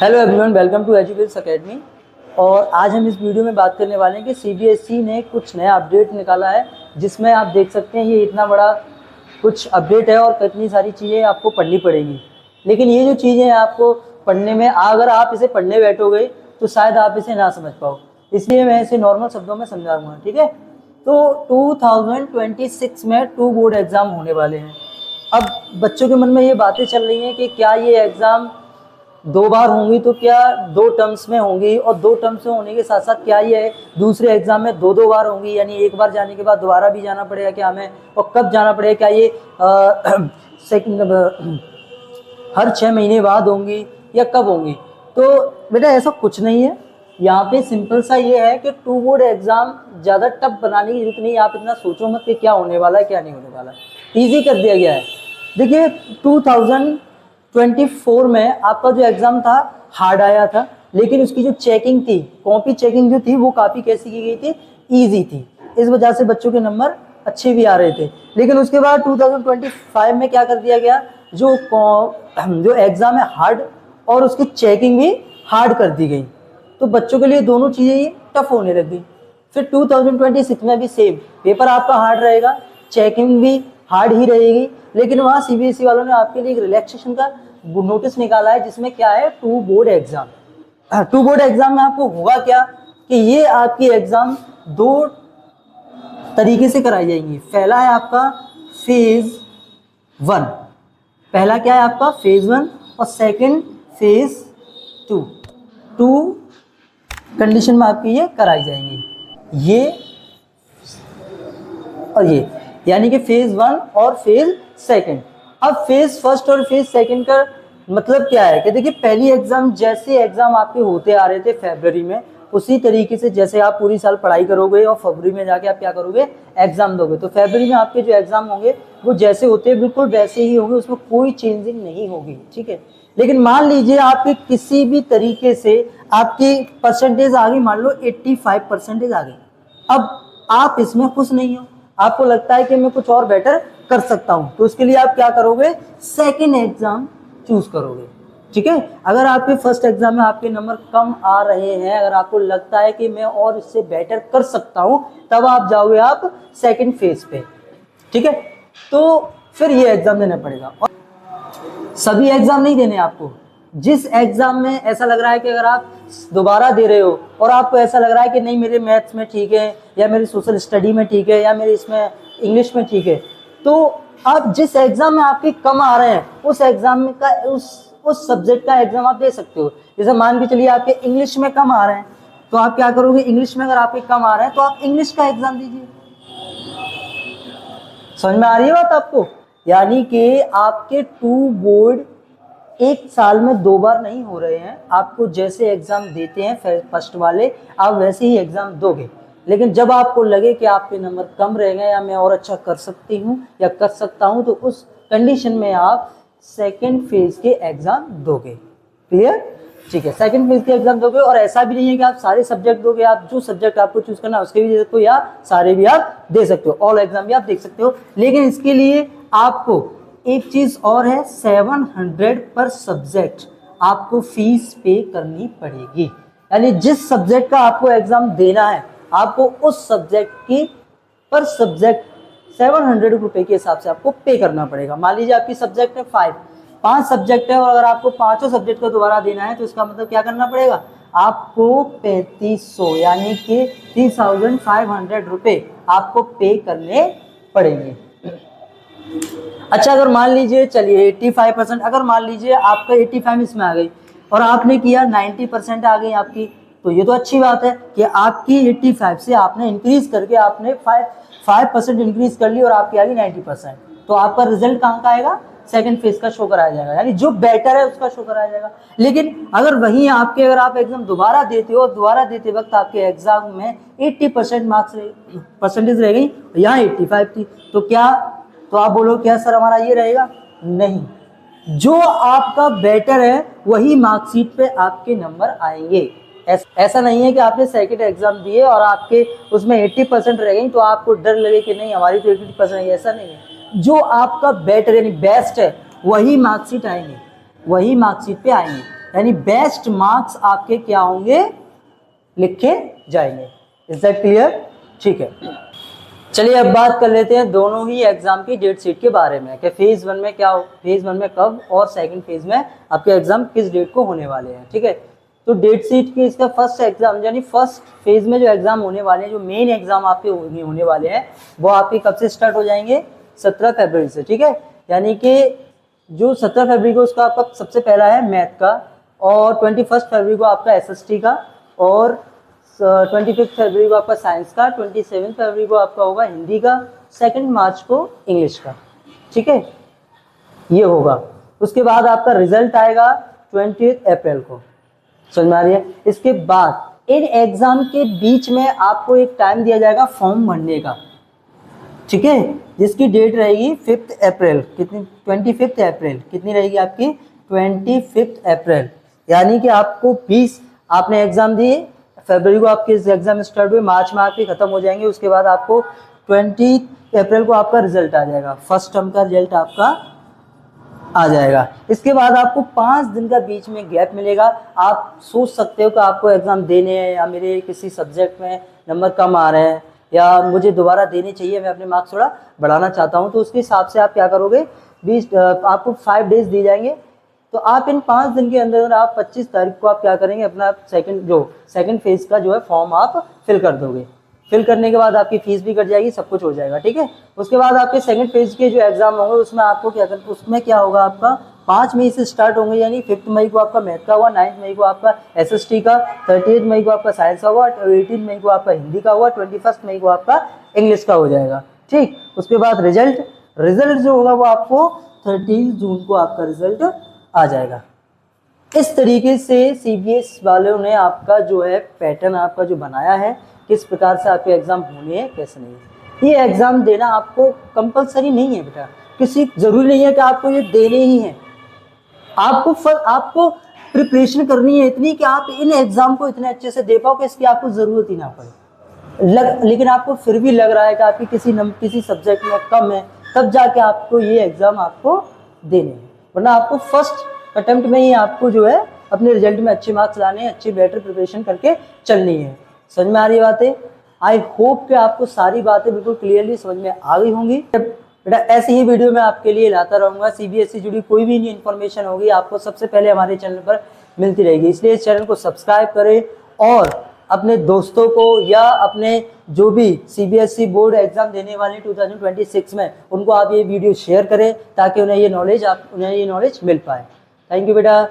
Hello everyone, welcome to Educates Academy. और आज हम इस वीडियो में बात करने वाले हैं कि सीबीएसई ने कुछ नया अपडेट निकाला है, जिसमें आप देख सकते हैं ये इतना बड़ा कुछ अपडेट है और कितनी सारी चीज़ें आपको पढ़नी पड़ेंगी। लेकिन ये जो चीज़ें हैं आपको पढ़ने में, अगर आप इसे पढ़ने बैठोगे तो शायद आप इसे ना समझ पाओ, इसलिए मैं इसे नॉर्मल शब्दों में समझाऊंगा, ठीक है। तो 2026 में 2 बोर्ड एग्ज़ाम होने वाले हैं। अब बच्चों के मन में ये बातें चल रही हैं कि क्या ये एग्ज़ाम 2 बार होंगी, तो क्या 2 टर्म्स में होंगी, और 2 टर्म्स में होने के साथ साथ क्या ये दूसरे एग्जाम में 2 बार होंगी, यानी एक बार जाने के बाद दोबारा भी जाना पड़ेगा क्या हमें, और कब जाना पड़ेगा, क्या ये हर 6 महीने बाद होंगी या कब होंगी। तो बेटा ऐसा कुछ नहीं है, यहाँ पे सिंपल सा ये है कि 2 बोर्ड एग्जाम ज़्यादा टफ बनाने की जरूरत नहीं है। आप इतना सोचो मत कि क्या होने वाला है क्या नहीं होने वाला है, ईजी कर दिया गया है। देखिए 2024 में आपका जो एग्ज़ाम था हार्ड आया था, लेकिन उसकी जो चेकिंग थी, कॉपी चेकिंग जो थी, वो काफ़ी कैसी की गई थी, ईजी थी। इस वजह से बच्चों के नंबर अच्छे भी आ रहे थे। लेकिन उसके बाद 2025 में क्या कर दिया गया, जो एग्ज़ाम है हार्ड और उसकी चेकिंग भी हार्ड कर दी गई, तो बच्चों के लिए दोनों चीज़ें ही टफ होने लग गई। फिर 2026 में भी सेम पेपर आपका हार्ड रहेगा, चेकिंग भी हार्ड ही रहेगी, लेकिन वहाँ सीबीएसई वालों ने आपके लिए एक रिलैक्सेशन का नोटिस निकाला है, जिसमें क्या है 2 बोर्ड एग्जाम। 2 बोर्ड एग्जाम में आपको होगा क्या कि ये आपकी एग्जाम 2 तरीके से कराई जाएंगी। पहला है आपका फेज 1, पहला क्या है आपका फेज 1, और सेकंड फेज 2। 2 कंडीशन में आपकी ये कराई जाएंगी, ये और ये, यानी कि फेज 1 और फेज 2। अब फेज 1 और फेज 2 का मतलब क्या है कि देखिए पहली एग्जाम जैसे एग्जाम आपके होते आ रहे थे फरवरी में, उसी तरीके से जैसे आप पूरी साल पढ़ाई करोगे और फरवरी में जाके आप क्या करोगे, एग्जाम दोगे, तो फरवरी में आपके जो एग्जाम होंगे वो जैसे होते हैं बिल्कुल वैसे ही होंगे, उसमें कोई चेंजिंग नहीं होगी, ठीक है। लेकिन मान लीजिए आपके किसी भी तरीके से आपकी परसेंटेज आ गई, मान लो 85% आ गई, अब आप इसमें खुश नहीं हो, आपको लगता है कि मैं कुछ और बेटर कर सकता हूं, तो उसके लिए आप क्या करोगे, सेकंड एग्जाम चूज करोगे, ठीक है। अगर आपके फर्स्ट एग्जाम में आपके नंबर कम आ रहे हैं, अगर आपको लगता है कि मैं और इससे बेटर कर सकता हूं, तब आप जाओगे आप सेकंड फेज पे, ठीक है। तो फिर ये एग्जाम देना पड़ेगा, और सभी एग्जाम नहीं देने आपको। जिस एग्जाम में ऐसा लग रहा है कि अगर आप दोबारा दे रहे हो और आपको ऐसा लग रहा है कि नहीं मेरे मैथ्स में ठीक है, या मेरे सोशल स्टडी में ठीक है, या मेरे इसमें इंग्लिश में ठीक है, तो आप जिस एग्जाम में आपके कम आ रहे हैं उस एग्जाम में का उस सब्जेक्ट का एग्जाम आप दे सकते हो। जैसे मान के चलिए आपके इंग्लिश में कम आ रहे हैं, तो आप क्या करोगे, इंग्लिश में अगर आपके कम आ रहे हैं तो आप इंग्लिश का एग्जाम दीजिए। समझ में आ रही है बात आपको, यानी कि आपके 2 बोर्ड एक साल में 2 बार नहीं हो रहे हैं। आपको जैसे एग्जाम देते हैं फर्स्ट वाले, आप वैसे ही एग्जाम दोगे, लेकिन जब आपको लगे कि आपके नंबर कम रह गए या मैं और अच्छा कर सकती हूँ या कर सकता हूँ, तो उस कंडीशन में आप सेकंड फेज के एग्जाम दोगे। क्लियर, ठीक है, सेकंड फेज के एग्जाम दोगे। और ऐसा भी नहीं है कि आप सारे सब्जेक्ट दोगे, आप जो सब्जेक्ट आपको चूज करना है उसके भी दे सकते हो, या सारे भी आप दे सकते हो, ऑल एग्जाम भी आप देख सकते हो। लेकिन इसके लिए आपको एक चीज और है, 700 पर सब्जेक्ट आपको फीस पे करनी पड़ेगी। यानी जिस सब्जेक्ट का आपको एग्जाम देना है, आपको उस सब्जेक्ट की पर सब्जेक्ट 700 रुपए के हिसाब से आपको पे करना पड़ेगा। मान लीजिए आपकी सब्जेक्ट है 5 सब्जेक्ट है, और अगर आपको 5 सब्जेक्ट को दोबारा देना है, तो इसका मतलब क्या करना पड़ेगा, आपको 3500 यानी कि 3500 रुपए आपको पे करने पड़ेंगे। अच्छा, अगर मान लीजिए चलिए 85%, अगर मान लीजिए आपका 85 इसमें आ गई और आपने किया 90% आ गई आपकी, तो ये तो अच्छी बात है कि आपकी 85 से आपने इंक्रीज करके आपने 5% इंक्रीज कर ली और आपकी आ गई 90%, तो आपका रिजल्ट कहाँ का आएगा, सेकंड फेज का शो कराया जाएगा, यानी जो बेटर है उसका शो कराया जाएगा। लेकिन अगर वहीं आपके, अगर आप एग्जाम दोबारा देते हो और दोबारा देते वक्त आपके एग्जाम में 80% मार्क्स परसेंटेज रह गई, यहाँ 85 थी, तो क्या, तो आप बोलो क्या सर हमारा ये रहेगा, नहीं, जो आपका बेटर है वही मार्कशीट पे आपके नंबर आएंगे। ऐसा नहीं है कि आपने सेकंड एग्जाम दिए और आपके उसमें 80% रह गई तो आपको डर लगे कि नहीं हमारी तो 80% है, ऐसा नहीं है। जो आपका बेटर यानी बेस्ट है वही मार्कशीट आएंगे, वही मार्कशीट पे आएंगे। यानी बेस्ट मार्क्स आपके क्या होंगे, लिखे जाएंगे। Is that clear? ठीक है, चलिए अब बात कर लेते हैं दोनों ही एग्जाम की डेट शीट के बारे में कि फेज 1 में क्या, फेज 1 में कब और सेकंड फेज में आपके एग्जाम किस डेट को होने वाले हैं। ठीक है, तो डेट शीट की इसका फर्स्ट एग्जाम यानी फर्स्ट फेज में जो एग्जाम होने वाले हैं, जो मेन एग्जाम आपके होने वाले हैं, वो आपके कब से स्टार्ट हो जाएंगे, 17 फरवरी से। ठीक है, यानी कि जो 17 फरवरी को उसका आपका सबसे पहला है मैथ का, और 21 फरवरी को आपका एसएसटी का, और 25 फरवरी को आपका साइंस का, 27 फरवरी को आपका होगा हिंदी का, 2 मार्च को इंग्लिश का। ठीक है, ये होगा। उसके बाद आपका रिजल्ट आएगा 20 अप्रैल को, समझ में आ रही है। इसके बाद इन एग्जाम के बीच में आपको एक टाइम दिया जाएगा फॉर्म भरने का। ठीक है, जिसकी डेट रहेगी 5 अप्रैल, कितनी, 25 अप्रैल, कितनी रहेगी आपकी, 25 अप्रैल। यानी कि आपको 20 आपने एग्जाम दिए, फरवरी को आपके एग्जाम स्टार्ट हुए, मार्च में आपके खत्म हो जाएंगे। उसके बाद आपको 20 अप्रैल को आपका रिजल्ट आ जाएगा, फर्स्ट टर्म का रिजल्ट आपका आ जाएगा। इसके बाद आपको 5 दिन का बीच में गैप मिलेगा। आप सोच सकते हो कि आपको एग्जाम देने हैं या मेरे किसी सब्जेक्ट में नंबर कम आ रहे हैं या मुझे दोबारा देने चाहिए, मैं अपने मार्क्स थोड़ा बढ़ाना चाहता हूं, तो उसके हिसाब से आप क्या करोगे, 20 आपको 5 डेज दिए जाएंगे। तो आप इन 5 दिन के अंदर आप 25 तारीख को आप क्या करेंगे, अपना सेकंड फेज का जो है फॉर्म आप फिल कर दोगे। फिल करने के बाद आपकी फीस भी कट जाएगी, सब कुछ हो जाएगा। ठीक है, उसके बाद आपके सेकंड फेज के जो एग्जाम होंगे उसमें आपको क्या करना, उसमें क्या होगा, आपका 5 मई से स्टार्ट होंगे, यानी 5 मई को आपका मैथ का हुआ, 9 मई को आपका एसएसटी का, 30 मई को आपका साइंस का हुआ, 18 मई को आपका हिंदी का हुआ, 21 मई को आपका इंग्लिश का हो जाएगा। ठीक, उसके बाद रिजल्ट जो होगा वो आपको 13 जून को आपका रिजल्ट आ जाएगा। इस तरीके से सीबीएस वालों ने आपका जो है पैटर्न आपका जो बनाया है, किस प्रकार से आपके एग्जाम होने हैं, कैसे नहीं है। ये एग्जाम देना आपको कंपलसरी नहीं है बेटा, किसी जरूरी नहीं है कि आपको ये देने ही हैं। आपको प्रिपरेशन करनी है इतनी कि आप इन एग्जाम को इतने अच्छे से दे पाओ कि इसकी आपको जरूरत ही ना पड़े। लेकिन आपको फिर भी लग रहा है कि आपकी किसी सब्जेक्ट में कम है, तब जाके आपको ये एग्जाम आपको देने हैं, वरना आपको फर्स्ट अटेम्प्ट में ही आपको जो है अपने रिजल्ट में अच्छे मार्क्स लाने हैं, अच्छी बेटर प्रिपरेशन करके चलनी है। समझ में आ रही बातें? आई होप कि आपको सारी बातें बिल्कुल क्लियरली समझ में आ गई होंगी। बेटा ऐसी ही वीडियो मैं आपके लिए लाता रहूँगा। सीबीएसई जुड़ी कोई भी नई इन्फॉर्मेशन होगी आपको सबसे पहले हमारे चैनल पर मिलती रहेगी, इसलिए इस चैनल को सब्सक्राइब करें और अपने दोस्तों को या अपने जो भी सीबीएसई बोर्ड एग्जाम देने वाले 2026 में उनको आप ये वीडियो शेयर करें ताकि उन्हें ये नॉलेज मिल पाए। थैंक यू बेटा।